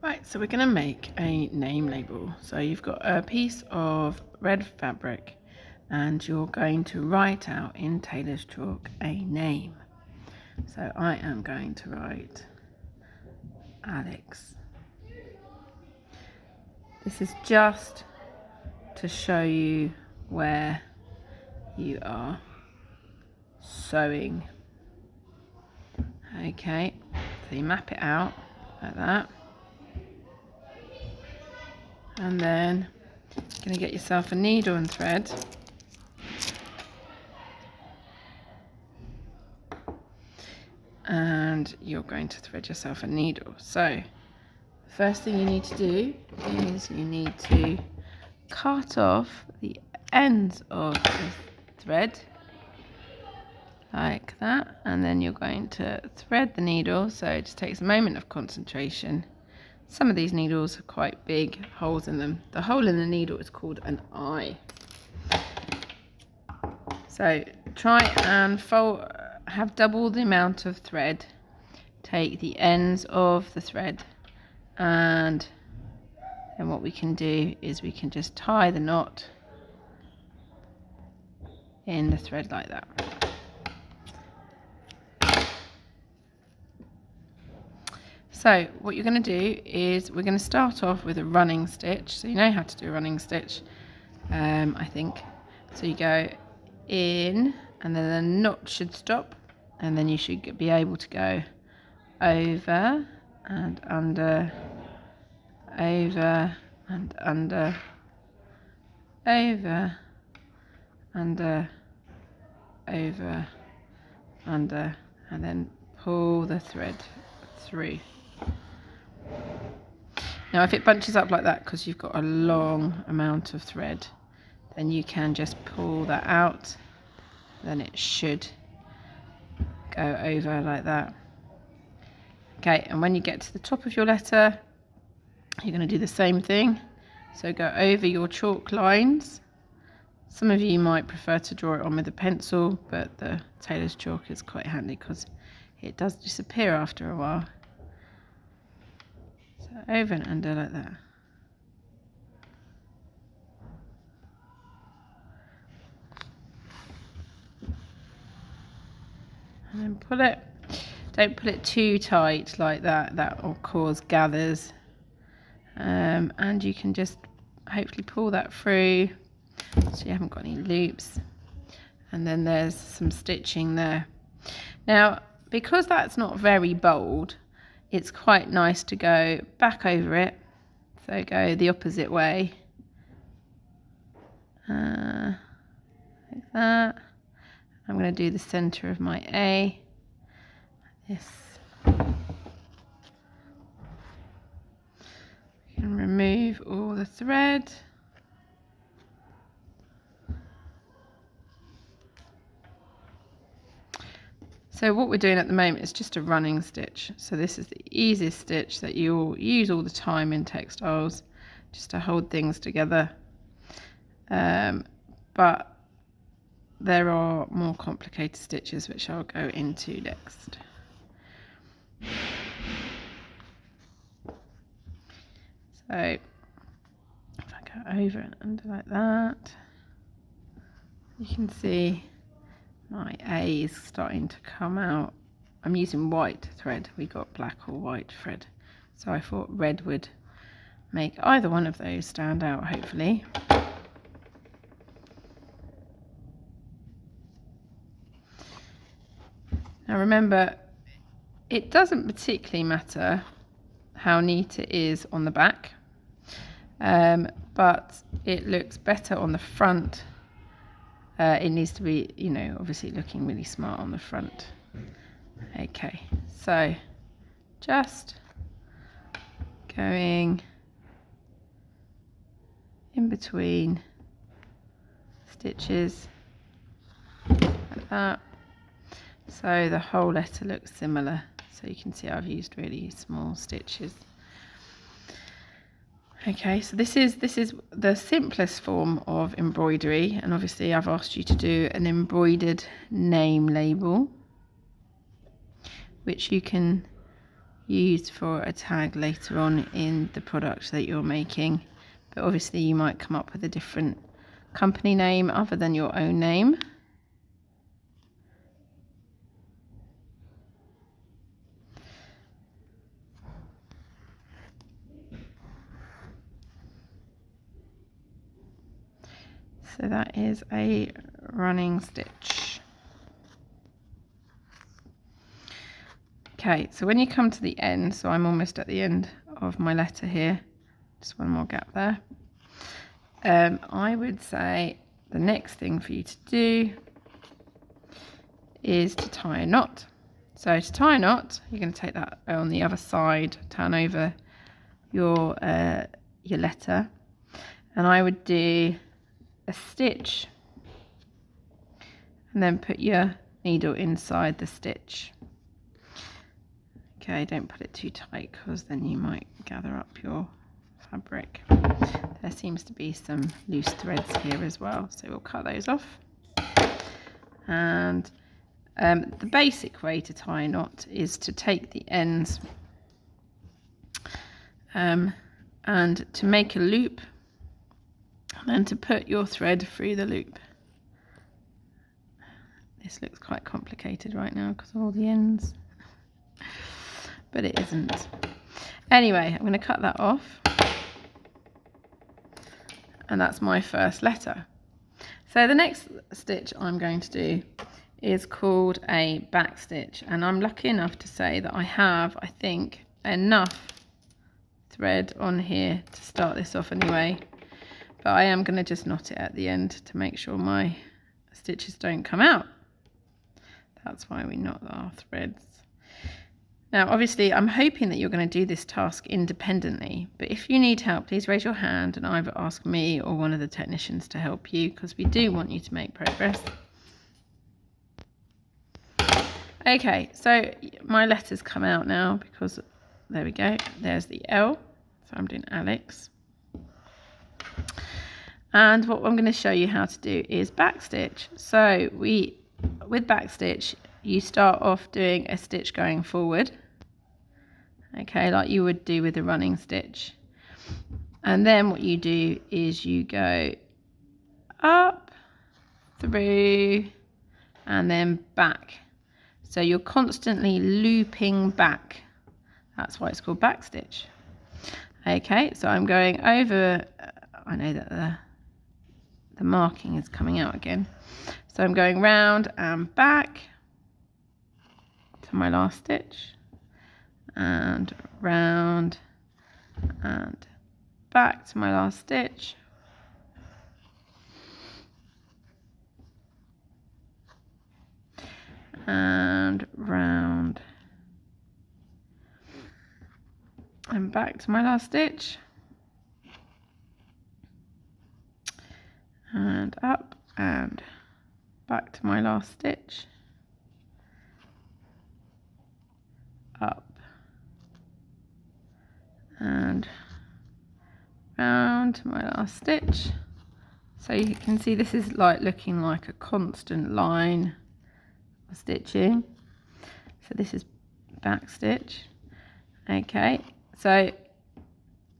Right, so we're going to make a name label. So you've got a piece of red fabric and you're going to write out in tailor's chalk a name. So I am going to write Alex. This is just to show you where you are sewing. Okay, so you map it out like that. And then you're going to get yourself a needle and thread. And you're going to thread yourself a needle. So the first thing you need to do is you need to cut off the ends of the thread like that, and then you're going to thread the needle. So it just takes a moment of concentration. Some of these needles are quite big holes in them. The hole in the needle is called an eye. So try and have double the amount of thread. Take the ends of the thread, and then what we can do is we can just tie the knot in the thread like that. So what you're going to do is we're going to start off with a running stitch. So you know how to do a running stitch, I think. So you go in, and then the knot should stop, and then you should be able to go over and under, over and under, over, under, over, under, and then pull the thread through. Now if it bunches up like that because you've got a long amount of thread, then you can just pull that out. Then it should go over like that. Okay, and when you get to the top of your letter, you're going to do the same thing. So go over your chalk lines. Some of you might prefer to draw it on with a pencil, but the tailor's chalk is quite handy because it does disappear after a while. So over and under like that. And then pull it. Don't pull it too tight like that. That will cause gathers. And you can just hopefully pull that through so you haven't got any loops. And then there's some stitching there. Now, because that's not very bold, it's quite nice to go back over it. So go the opposite way. Like that. I'm going to do the center of my A. This. You can remove all the thread. So what we're doing at the moment is just a running stitch. So this is the easiest stitch that you'll use all the time in textiles, just to hold things together. But there are more complicated stitches which I'll go into next. So if I go over and under like that, you can see my A is starting to come out. I'm using white thread. We got black or white thread, so I thought red would make either one of those stand out, hopefully. Now remember, it doesn't particularly matter how neat it is on the back, but it looks better on the front. It needs to be, you know, obviously looking really smart on the front. Okay, so just going in between stitches like that. So the whole letter looks similar. So you can see I've used really small stitches. Okay, so this is the simplest form of embroidery, and obviously I've asked you to do an embroidered name label, which you can used for a tag later on in the product that you're making, but obviously you might come up with a different company name other than your own name. So that is a running stitch. Okay, so when you come to the end, so I'm almost at the end of my letter here, just one more gap there. I would say the next thing for you to do is to tie a knot. So to tie a knot, you're going to take that on the other side, turn over your letter, and I would do a stitch and then put your needle inside the stitch. Okay, don't put it too tight because then you might gather up your fabric. There seems to be some loose threads here as well, so we'll cut those off. And the basic way to tie a knot is to take the ends and to make a loop, and then to put your thread through the loop. This looks quite complicated right now because of all the ends, but it isn't. Anyway, I'm going to cut that off, and that's my first letter. So the next stitch I'm going to do is called a back stitch, and I'm lucky enough to say that I have, I think, enough thread on here to start this off anyway, but I am going to just knot it at the end to make sure my stitches don't come out. That's why we knot our threads. Now obviously I'm hoping that you're going to do this task independently, but if you need help, please raise your hand and either ask me or one of the technicians to help you, because we do want you to make progress. Okay, so my letters come out now because there we go, there's the L, so I'm doing Alex. And what I'm going to show you how to do is backstitch. So with backstitch, you start off doing a stitch going forward, okay, like you would do with a running stitch. And then what you do is you go up, through, and then back. So you're constantly looping back. That's why it's called backstitch. Okay, so I'm going over, I know that the marking is coming out again. So I'm going round and back to my last stitch, and round and back to my last stitch, and round and back to my last stitch, and up and back to my last stitch, up and round to my last stitch. So you can see this is like looking like a constant line of stitching. So this is back stitch. Okay, so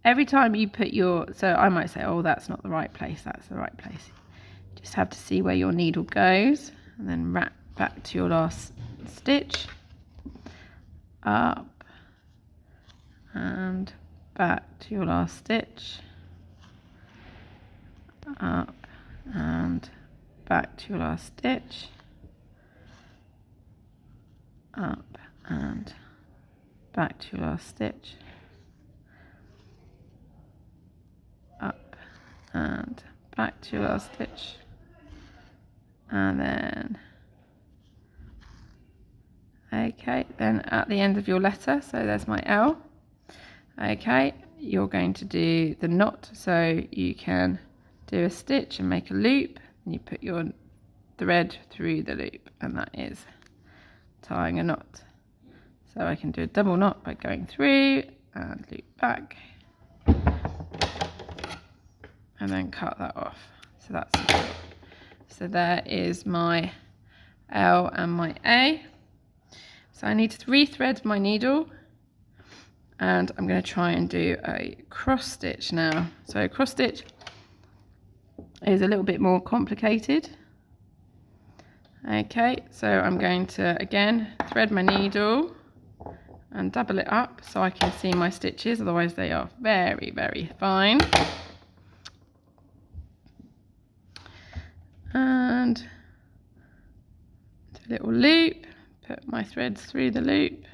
every time you put your, so I might say, oh, that's not the right place, that's the right place. Just have to see where your needle goes, and then wrap back to your last stitch, up and back to your last stitch, up and back to your last stitch, up and back to your last stitch, up and back to your last stitch, and then okay, then at the end of your letter, so there's my L, okay, you're going to do the knot. So you can do a stitch and make a loop, and you put your thread through the loop, and that is tying a knot. So I can do a double knot by going through and loop back, and then cut that off. So that's it. So there is my L and my A. So I need to rethread my needle, and I'm going to try and do a cross stitch now. So cross stitch is a little bit more complicated. Okay, so I'm going to again thread my needle and double it up so I can see my stitches, otherwise they are very, very fine. And do a little loop, put my threads through the loop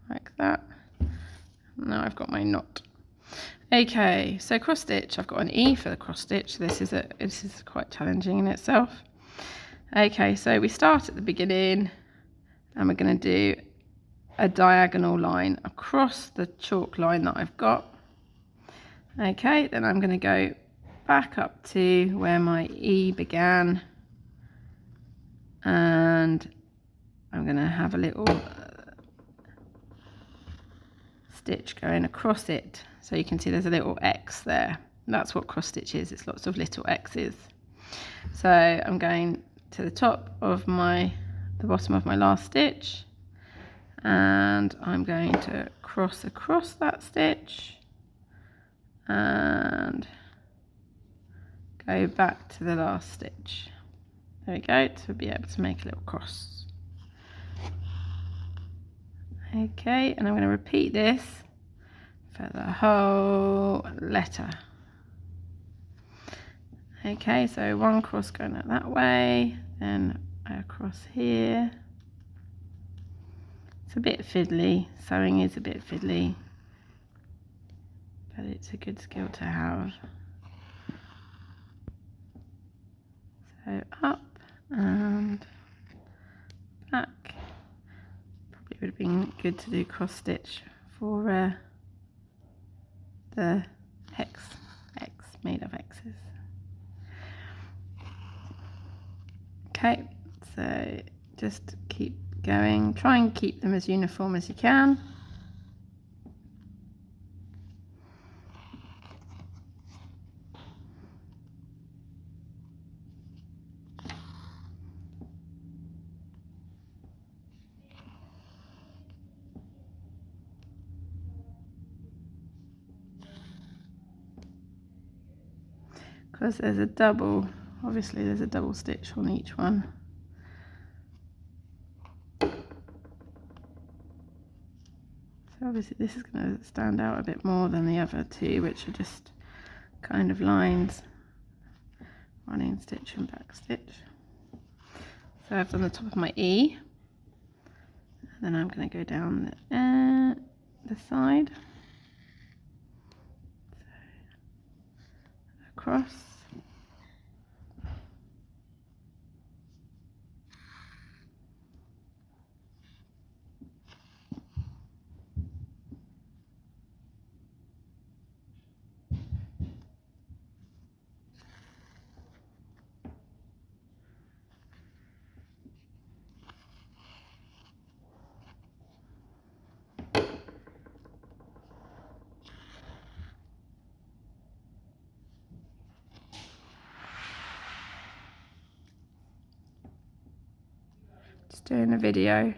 like that. Now I've got my knot. Okay, so cross stitch, I've got an E for the cross stitch. This is quite challenging in itself. Okay, so we start at the beginning and we're going to do a diagonal line across the chalk line that I've got. Okay, then I'm going to go back up to where my E began, and I'm going to have a little stitch going across it, so you can see there's a little X there. That's what cross stitch is, it's lots of little X's. So I'm going to the top of the bottom of my last stitch, and I'm going to cross across that stitch and go back to the last stitch. There we go, to be able to make a little cross. Okay, and I'm going to repeat this for the whole letter. Okay, so one cross going out that way, then across here. It's a bit fiddly, sewing is a bit fiddly, but it's a good skill to have. So up and back. Probably would have been good to do cross stitch for the hex, X made of X's. Okay, so just keep going, try and keep them as uniform as you can. Because there's a double, obviously there's a double stitch on each one. So obviously this is going to stand out a bit more than the other two, which are just kind of lines, running stitch and back stitch. So I've done the top of my E, and then I'm going to go down the side, so across. Just doing a video.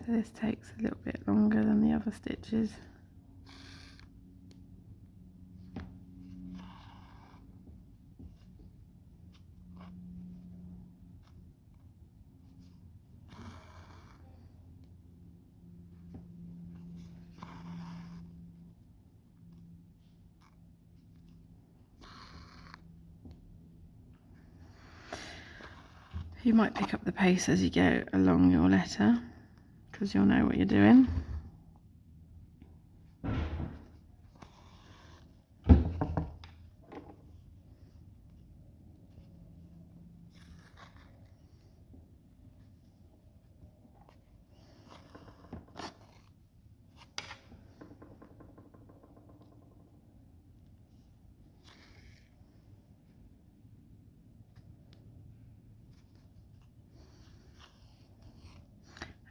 So this takes a little bit longer than the other stitches. You might pick up the pace as you go along your letter, because you'll know what you're doing.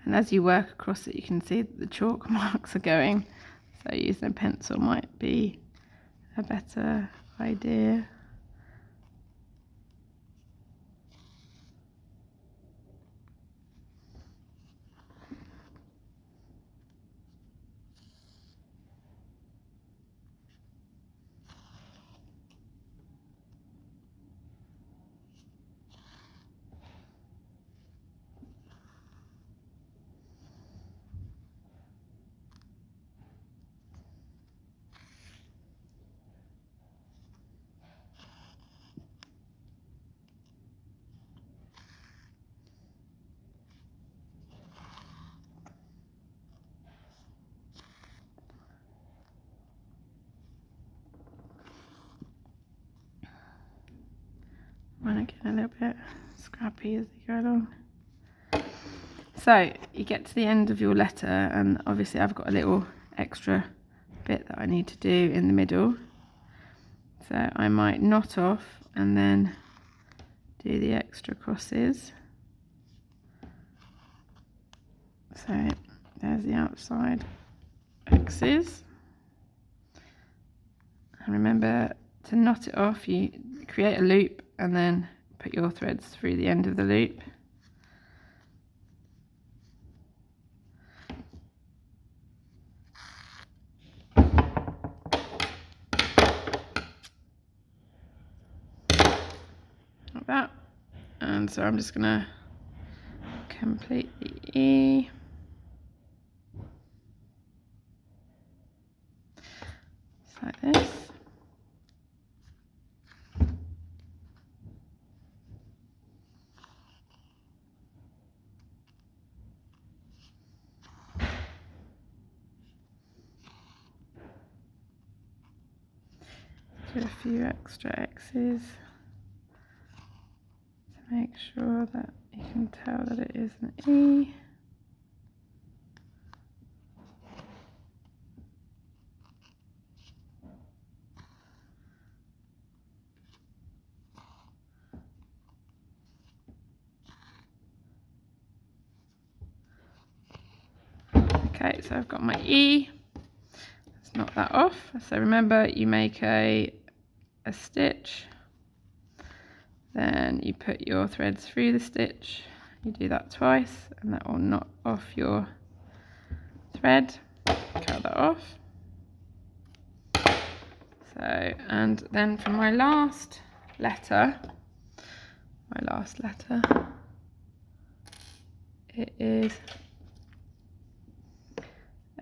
And as you work across it, you can see that the chalk marks are going. So using a pencil might be a better idea. And again, a little bit scrappy as you go along. So you get to the end of your letter, and obviously I've got a little extra bit that I need to do in the middle. So I might knot off and then do the extra crosses. So there's the outside X's. And remember to knot it off, you create a loop and then put your threads through the end of the loop. Like that. And so I'm just going to complete the E. Just like this. Do a few extra X's to make sure that you can tell that it is an E. Okay, so I've got my E. Let's knock that off. So remember, you make a stitch, then you put your threads through the stitch. You do that twice, and that will knot off your thread. Cut that off. So, and then for my last letter, it is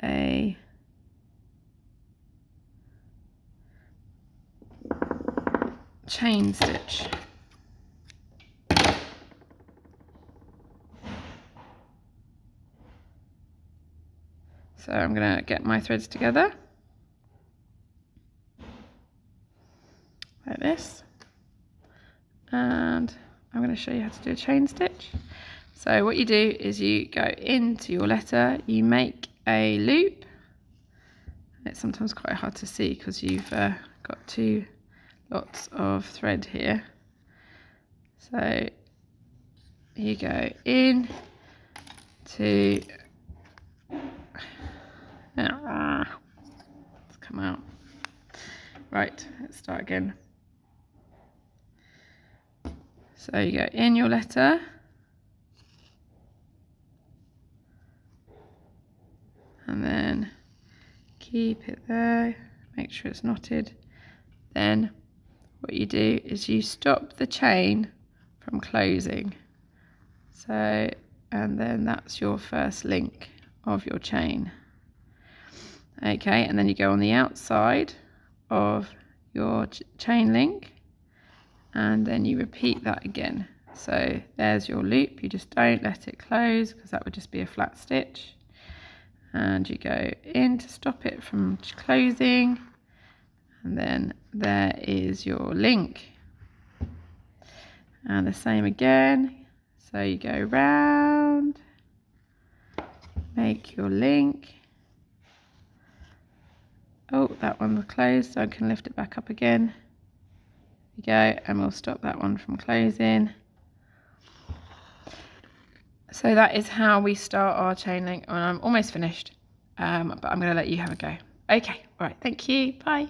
a chain stitch. So I'm going to get my threads together like this, and I'm going to show you how to do a chain stitch. So what you do is you go into your letter, you make a loop. It's sometimes quite hard to see because you've got two lots of thread here. So you go in to let's come out. Right, let's start again. So you go in your letter, and then keep it there, make sure it's knotted. Then what you do is you stop the chain from closing. So, and then that's your first link of your chain. Okay, and then you go on the outside of your chain link, and then you repeat that again. So there's your loop, you just don't let it close because that would just be a flat stitch. And you go in to stop it from closing, and then there is your link. And the same again. So you go round, make your link. Oh, that one was closed, so I can lift it back up again. There you go, and we'll stop that one from closing. So that is how we start our chain link, and I'm almost finished, but I'm going to let you have a go. Okay, all right, thank you, bye.